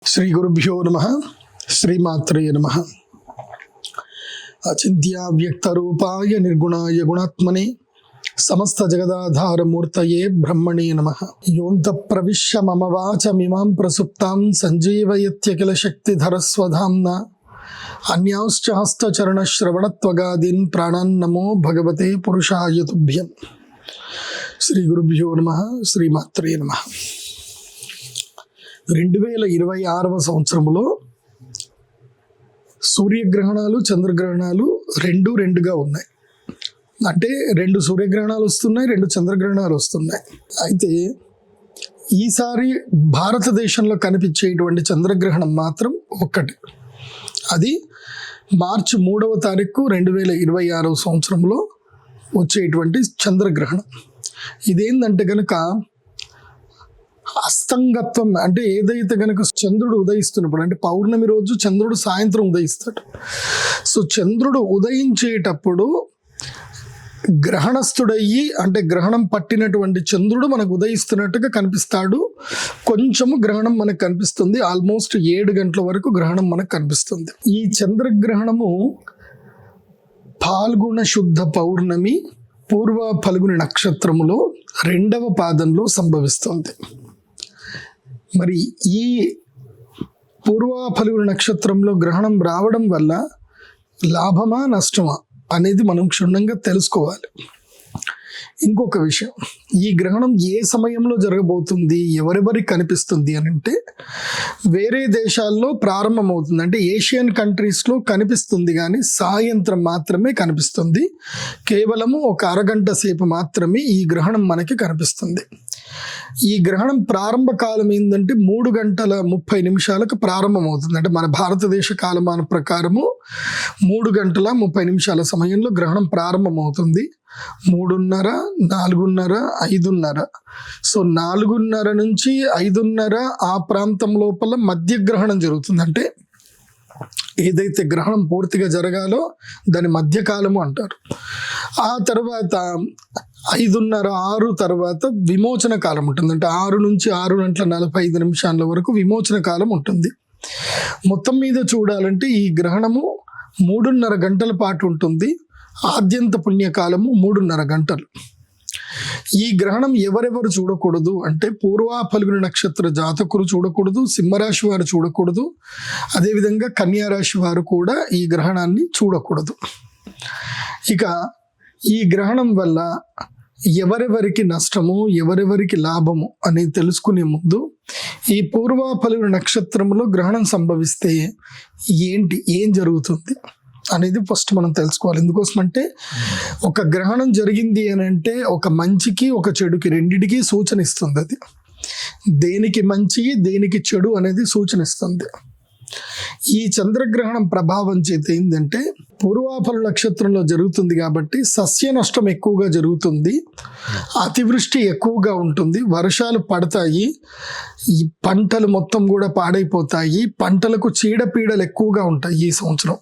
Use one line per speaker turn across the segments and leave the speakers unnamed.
శ్రీ గురుభ్యో నమః. శ్రీమాత్రే నమః. అచింత్య వ్యక్త రూపాయ నిర్గుణాయ గుణాత్మనే సమస్త జగదాధారమూర్తయే బ్రహ్మణే నమః. యోంత ప్రవిశ్య మమ వాచమిమాం ప్రసుప్తాం సంజీవయత్యఖిల శక్తిధరస్వధామ్నా అన్యాశ్చ హస్తచరణ శ్రవణత్వగాదీన్ ప్రాణాన్ నమో భగవతే పురుషాయ తుభ్యం. శ్రీ గురుభ్యో నమః. శ్రీమాత్రే నమః. 2026వ సంవత్సరంలో సూర్యగ్రహణాలు చంద్రగ్రహణాలు రెండుగా ఉన్నాయి. అంటే 2 సూర్యగ్రహణాలు వస్తున్నాయి, 2 చంద్రగ్రహణాలు వస్తున్నాయి. అయితే ఈసారి భారతదేశంలో కనిపించేటువంటి చంద్రగ్రహణం మాత్రం ఒక్కటి. అది మార్చి 3వ తారీఖు 2026వ సంవత్సరంలో వచ్చేటువంటి చంద్రగ్రహణం. ఇదేంటంటే కనుక అస్తంగత్వం, అంటే ఏదైతే కనుక చంద్రుడు ఉదయిస్తున్నప్పుడు, అంటే పౌర్ణమి రోజు చంద్రుడు సాయంత్రం ఉదయిస్తాడు. సో చంద్రుడు ఉదయించేటప్పుడు గ్రహణస్థుడయ్యి, అంటే గ్రహణం పట్టినటువంటి చంద్రుడు మనకు ఉదయిస్తున్నట్టుగా కనిపిస్తాడు. కొంచెము గ్రహణం మనకు కనిపిస్తుంది. ఆల్మోస్ట్ 7 గంటల వరకు గ్రహణం మనకు కనిపిస్తుంది. ఈ చంద్రగ్రహణము పాల్గొన శుద్ధ పౌర్ణమి పూర్వ ఫల్గుని నక్షత్రములో 2వ పాదంలో సంభవిస్తుంది. మరి ఈ పూర్వ ఫల్గుని నక్షత్రంలో గ్రహణం రావడం వల్ల లాభమా నష్టమా అనేది మనం క్షుణ్ణంగా తెలుసుకోవాలి. ఇంకొక విషయం, ఈ గ్రహణం ఏ సమయంలో జరగబోతుంది, ఎవరెవరికి కనిపిస్తుంది అని అంటే, వేరే దేశాల్లో ప్రారంభమవుతుంది. అంటే ఏషియన్ కంట్రీస్లో కనిపిస్తుంది, కానీ సాయంత్రం మాత్రమే కనిపిస్తుంది. కేవలము ఒక అరగంట సేపు మాత్రమే ఈ గ్రహణం మనకి కనిపిస్తుంది. ఈ గ్రహణం ప్రారంభ కాలం ఏంటంటే 3 గంటల 30 నిమిషాలకు ప్రారంభమవుతుంది. అంటే మన భారతదేశ కాలమాన ప్రకారము 3 గంటల 30 నిమిషాల సమయంలో గ్రహణం ప్రారంభమవుతుంది. 3:30, 4:30, 5:30. సో 4:30 నుంచి 5:30 ఆ ప్రాంతం లోపల మధ్య గ్రహణం జరుగుతుంది. అంటే ఏదైతే గ్రహణం పూర్తిగా జరగాలో దాని మధ్యకాలము అంటారు. ఆ తర్వాత 5:30, 6 తర్వాత విమోచన కాలం ఉంటుంది. అంటే 6 నుంచి 6:45 నిమిషాల వరకు విమోచన కాలం ఉంటుంది. మొత్తం మీద చూడాలంటే ఈ గ్రహణము 3:30 గంటల పాటు ఉంటుంది. ఆద్యంత పుణ్యకాలము 3:30 గంటలు. ఈ గ్రహణం ఎవరెవరు చూడకూడదు అంటే, పూర్వ ఫల్గుని నక్షత్ర జాతకులు చూడకూడదు, సింహరాశి వారు చూడకూడదు, అదేవిధంగా కన్యారాశి వారు కూడా ఈ గ్రహణాన్ని చూడకూడదు. ఇక ఈ గ్రహణం వల్ల ఎవరెవరికి నష్టము, ఎవరెవరికి లాభము అనేది తెలుసుకునే ముందు, ఈ పూర్వ ఫల్గుని నక్షత్రంలో గ్రహణం సంభవిస్తే ఏం జరుగుతుంది అనేది ఫస్ట్ మనం తెలుసుకోవాలి. ఎందుకోసం అంటే, ఒక గ్రహణం జరిగింది అని అంటే ఒక మంచికి ఒక చెడుకి రెండిటికి సూచన ఇస్తుంది. అది దేనికి మంచి దేనికి చెడు అనేది సూచన ఇస్తుంది. ఈ చంద్రగ్రహణం ప్రభావం చేత ఏంటంటే, పూర్వాఫల నక్షత్రంలో జరుగుతుంది కాబట్టి సస్య నష్టం ఎక్కువగా జరుగుతుంది, అతివృష్టి ఎక్కువగా ఉంటుంది, వర్షాలు పడతాయి, ఈ పంటలు మొత్తం కూడా పాడైపోతాయి, పంటలకు చీడపీడలు ఎక్కువగా ఉంటాయి ఈ సంవత్సరం.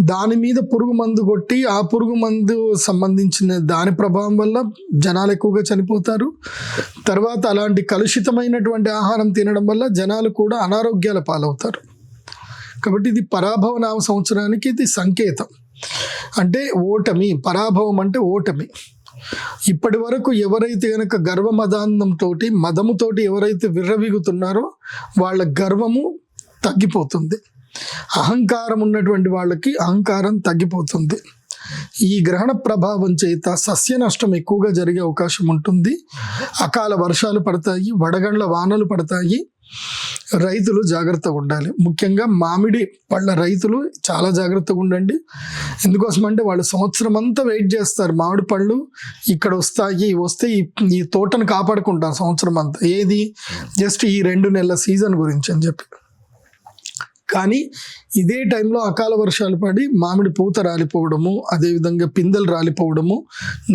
దాని మీద పురుగు మందు కొట్టి ఆ పురుగు మందు సంబంధించిన దాని ప్రభావం వల్ల జనాలు ఎక్కువగా చనిపోతారు. తర్వాత అలాంటి కలుషితమైనటువంటి ఆహారం తినడం వల్ల జనాలు కూడా అనారోగ్యాల పాలవుతారు. కాబట్టి ఇది పరాభవ నామ సంవత్సరానికి ఇది సంకేతం. అంటే ఓటమి, పరాభవం అంటే ఓటమి. ఇప్పటి వరకు ఎవరైతే కనుక గర్వమదాంతంతో మదముతోటి ఎవరైతే విర్రవీగుతున్నారో వాళ్ళ గర్వము తగ్గిపోతుంది. అహంకారం ఉన్నటువంటి వాళ్ళకి అహంకారం తగ్గిపోతుంది. ఈ గ్రహణ ప్రభావం చేత సస్య నష్టం ఎక్కువగా జరిగే అవకాశం ఉంటుంది. అకాల వర్షాలు పడతాయి, వడగండ్ల వానలు పడతాయి. రైతులు జాగ్రత్తగా ఉండాలి. ముఖ్యంగా మామిడి పళ్ళ రైతులు చాలా జాగ్రత్తగా ఉండండి. ఎందుకోసం అంటే వాళ్ళు సంవత్సరం అంతా వెయిట్ చేస్తారు, మామిడి పళ్ళు ఇక్కడ వస్తే ఈ తోటను కాపాడుకుంటారు సంవత్సరం అంతా. ఏది జస్ట్ ఈ 2 నెలల సీజన్ గురించి అని చెప్పి. కానీ ఇదే టైంలో అకాల వర్షాలు పడి మామిడి పూత రాలిపోవడము, అదేవిధంగా పిందెలు రాలిపోవడము,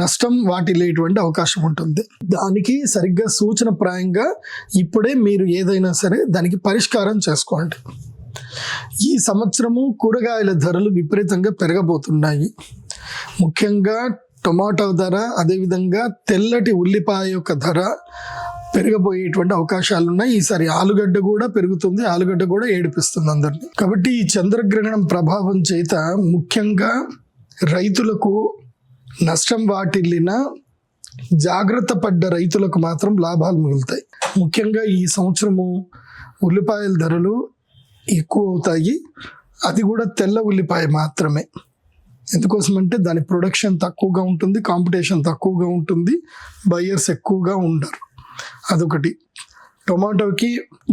నష్టం వాటిల్లేటువంటి అవకాశం ఉంటుంది. దానికి సరిగ్గా సూచన ప్రాయంగా ఇప్పుడే మీరు ఏదైనా సరే దానికి పరిష్కారం చేసుకోండి. ఈ సంవత్సరము కూరగాయల ధరలు విపరీతంగా పెరగబోతున్నాయి. ముఖ్యంగా టొమాటో ధర, అదేవిధంగా తెల్లటి ఉల్లిపాయ యొక్క ధర పెరగబోయేటువంటి అవకాశాలు ఉన్నాయి. ఈసారి ఆలుగడ్డ కూడా పెరుగుతుంది, ఆలుగడ్డ కూడా ఏడిపిస్తుంది అందరినీ. కాబట్టి ఈ చంద్రగ్రహణం ప్రభావం చేత ముఖ్యంగా రైతులకు నష్టం వాటిల్లిన జాగ్రత్త పడ్డ రైతులకు మాత్రం లాభాలు మిగులుతాయి. ముఖ్యంగా ఈ సంవత్సరము ఉల్లిపాయల ధరలు ఎక్కువ అవుతాయి. అది కూడా తెల్ల ఉల్లిపాయ మాత్రమే. ఎందుకోసమంటే దాని ప్రొడక్షన్ తక్కువగా ఉంటుంది, కాంపిటీషన్ తక్కువగా ఉంటుంది, బయర్స్ ఎక్కువగా ఉండరు. అదొకటి. టొమాటోకి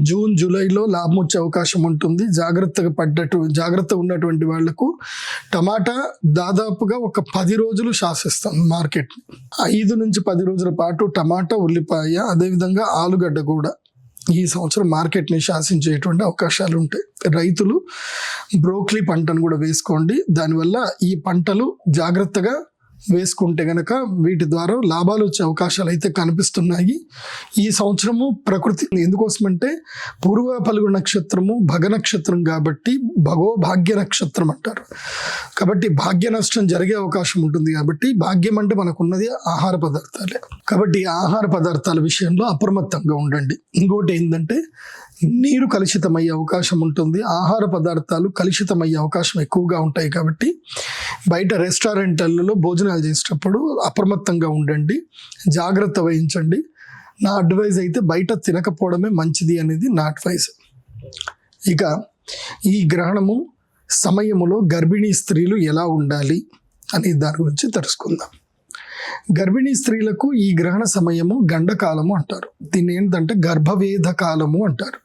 జూన్ జూలైలో లాభం వచ్చే అవకాశం ఉంటుంది. జాగ్రత్త ఉన్నటువంటి వాళ్లకు టమాటా దాదాపుగా ఒక 10 రోజులు శాసిస్తాం మార్కెట్. 5 నుంచి 10 రోజుల పాటు టమాటా, ఉల్లిపాయ, అదేవిధంగా ఆలుగడ్డ కూడా ఈ సంవత్సరం మార్కెట్ని శాసించేటువంటి అవకాశాలు ఉంటాయి. రైతులు బ్రోక్లీ పంటను కూడా వేసుకోండి. దానివల్ల ఈ పంటలు జాగ్రత్తగా వేసుకుంటే గనక వీటి ద్వారా లాభాలు వచ్చే అవకాశాలు అయితే కనిపిస్తున్నాయి. ఈ సంవత్సరము ప్రకృతి ఎందుకోసమంటే పూర్వ ఫల్గుణ నక్షత్రము భగ నక్షత్రం కాబట్టి భాగ్య నక్షత్రం అంటారు. కాబట్టి భాగ్య నష్టం జరిగే అవకాశం ఉంటుంది. కాబట్టి భాగ్యం అంటే మనకున్నది ఆహార పదార్థాలే. కాబట్టి ఆహార పదార్థాల విషయంలో అప్రమత్తంగా ఉండండి. ఇంకోటి ఏంటంటే నీరు కలుషితమయ్యే అవకాశం ఉంటుంది. ఆహార పదార్థాలు కలుషితమయ్యే అవకాశం ఎక్కువగా ఉంటాయి. కాబట్టి బయట రెస్టారెంట్లలో భోజనాలు చేసేటప్పుడు అప్రమత్తంగా ఉండండి, జాగ్రత్త వహించండి. నా అడ్వైజ్ అయితే బయట తినకపోవడమే మంచిది అనేది నా అడ్వైజ్. ఇక ఈ గ్రహణము సమయములో గర్భిణీ స్త్రీలు ఎలా ఉండాలి అనే దాని గురించి తెలుసుకుందాం. గర్భిణీ స్త్రీలకు ఈ గ్రహణ సమయము గండకాలము అంటారు. దీన్ని ఏంటంటే గర్భవేద కాలము అంటారు.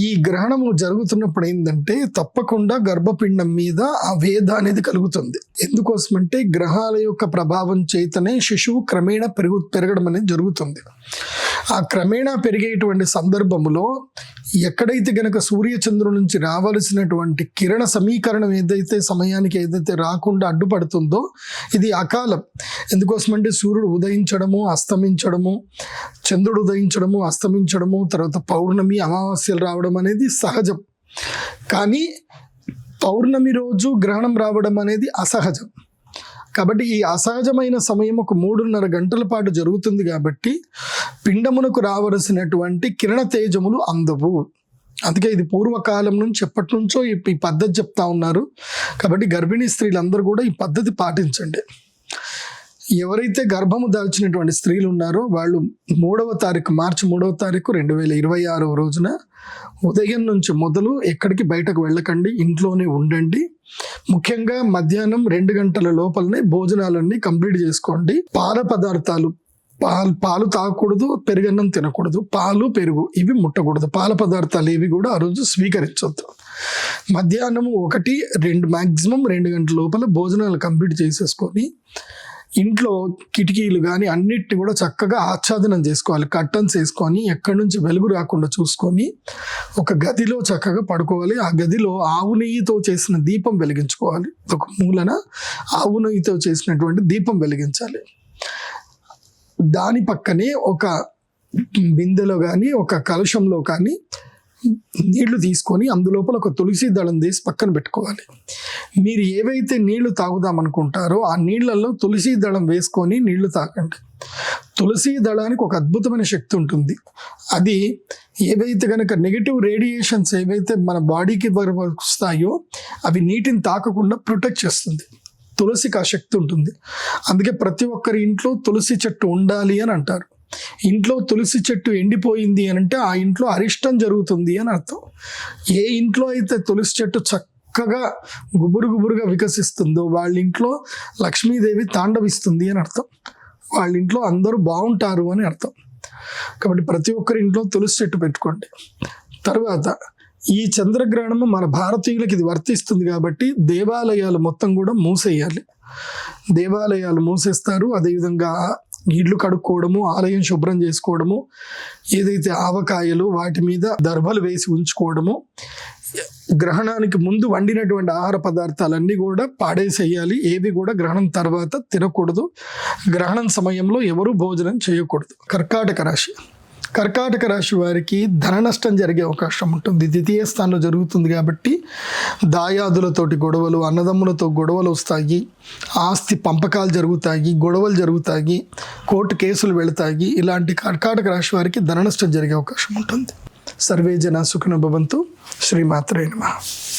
ఈ గ్రహణము జరుగుతున్నప్పుడు ఏంటంటే తప్పకుండా గర్భపిండం మీద ఆ వేద అనేది కలుగుతుంది. ఎందుకోసమంటే గ్రహాల యొక్క ప్రభావం చేతనే శిశువు క్రమేణా పెరగడం అనేది జరుగుతుంది. ఆ క్రమేణా పెరిగేటువంటి సందర్భంలో ఎక్కడైతే గనక సూర్యచంద్రుల నుంచి రావాల్సినటువంటి కిరణ సమీకరణం సమయానికి రాకుండా అడ్డుపడుతుందో ఇది అకాలం. ఎందుకోసమంటే సూర్యుడు ఉదయించడము, అస్తమించడము, చంద్రుడు ఉదయించడము, అస్తమించడము, తర్వాత పౌర్ణమి, అమావాస్యలు రావడం అనేది సహజం. కానీ పౌర్ణమి రోజు గ్రహణం రావడం అనేది అసహజం. కాబట్టి ఈ అసహజమైన సమయం ఒక 3.5 గంటల పాటు జరుగుతుంది. కాబట్టి పిండమునకు రావలసినటువంటి కిరణ తేజములు అందవు. అందుకే ఇది పూర్వకాలం నుంచి ఎప్పటి నుంచో ఈ పద్ధతి చెప్తా ఉన్నారు. కాబట్టి గర్భిణీ స్త్రీలందరూ కూడా ఈ పద్ధతి పాటించండి. ఎవరైతే గర్భము దాల్చినటువంటి స్త్రీలు ఉన్నారో వాళ్ళు మార్చి 3వ తారీఖు 2026 రోజున ఉదయం నుంచి మొదలు ఎక్కడికి బయటకు వెళ్ళకండి, ఇంట్లోనే ఉండండి. ముఖ్యంగా మధ్యాహ్నం 2 గంటల లోపలనే భోజనాలన్నీ కంప్లీట్ చేసుకోండి. పాల పదార్థాలు పాలు తాగకూడదు, పెరుగన్నం తినకూడదు, పాలు పెరుగు ఇవి ముట్టకూడదు. పాల పదార్థాలు ఏవి కూడా ఆ రోజు స్వీకరించవద్దు. మధ్యాహ్నం 1-2 మ్యాక్సిమం 2 గంటల లోపల భోజనాలు కంప్లీట్ చేసేసుకొని ఇంట్లో కిటికీలు కానీ అన్నిటిని కూడా చక్కగా ఆచ్ఛాదనం చేసుకోవాలి. కర్టన్స్ వేసుకొని ఎక్కడి నుంచి వెలుగు రాకుండా చూసుకొని ఒక గదిలో చక్కగా పడుకోవాలి. ఆ గదిలో ఆవు నెయ్యితో చేసిన దీపం వెలిగించుకోవాలి. ఒక మూలన ఆవు నెయ్యితో చేసినటువంటి దీపం వెలిగించాలి. దాని పక్కనే ఒక బిందెలో కానీ ఒక కలశంలో కానీ నీళ్లు తీసుకొని అందులోపల ఒక తులసి దళం తీసి పక్కన పెట్టుకోవాలి. మీరు ఏవైతే నీళ్లు తాగుదామనుకుంటారో ఆ నీళ్లలో తులసి దళం వేసుకొని నీళ్లు తాగండి. తులసి దళానికి ఒక అద్భుతమైన శక్తి ఉంటుంది. అది ఏవైతే కనుక నెగిటివ్ రేడియేషన్స్ ఏవైతే మన బాడీకి వస్తాయో అవి నీటిని తాకకుండా ప్రొటెక్ట్ చేస్తుంది. తులసికి ఆ శక్తి ఉంటుంది. అందుకే ప్రతి ఒక్కరి ఇంట్లో తులసి చెట్టు ఉండాలి అని అంటారు. ఇంట్లో తులసి చెట్టు ఎండిపోయింది అని అంటే ఆ ఇంట్లో అరిష్టం జరుగుతుంది అని అర్థం. ఏ ఇంట్లో అయితే తులసి చెట్టు చక్కగా గుబురుగా వికసిస్తుందో వాళ్ళ ఇంట్లో లక్ష్మీదేవి తాండవిస్తుంది అని అర్థం. వాళ్ళ ఇంట్లో అందరూ బాగుంటారు అని అర్థం. కాబట్టి ప్రతి ఒక్కరి ఇంట్లో తులసి చెట్టు పెట్టుకోండి. తర్వాత ఈ చంద్రగ్రహణము మన భారతీయులకు ఇది వర్తిస్తుంది. కాబట్టి దేవాలయాలు మొత్తం కూడా మూసేయాలి. దేవాలయాలు మూసేస్తారు. అదేవిధంగా ఇళ్ళు కడుక్కోవడము, ఆలయం శుభ్రం చేసుకోవడము, ఏదైతే ఆవకాయలు వాటి మీద దర్భలు వేసి ఉంచుకోవడము, గ్రహణానికి ముందు వండినటువంటి ఆహార పదార్థాలన్నీ కూడా పాడేసేయాలి. ఏవి కూడా గ్రహణం తర్వాత తినకూడదు. గ్రహణం సమయంలో ఎవరు భోజనం చేయకూడదు. కర్కాటక రాశి. కర్కాటక రాశి వారికి ధన నష్టం జరిగే అవకాశం ఉంటుంది. ద్వితీయ స్థానంలో జరుగుతుంది కాబట్టి దాయాదులతోటి గొడవలు, అన్నదమ్ములతో గొడవలు వస్తాయి, ఆస్తి పంపకాలు జరుగుతాయి, గొడవలు జరుగుతాయి, కోర్టు కేసులు వెళతాయి. ఇలాంటి కర్కాటక రాశి వారికి ధన నష్టం జరిగే అవకాశం ఉంటుంది. సర్వే జన సుఖినో భవంతు. శ్రీమాత్రే నమః.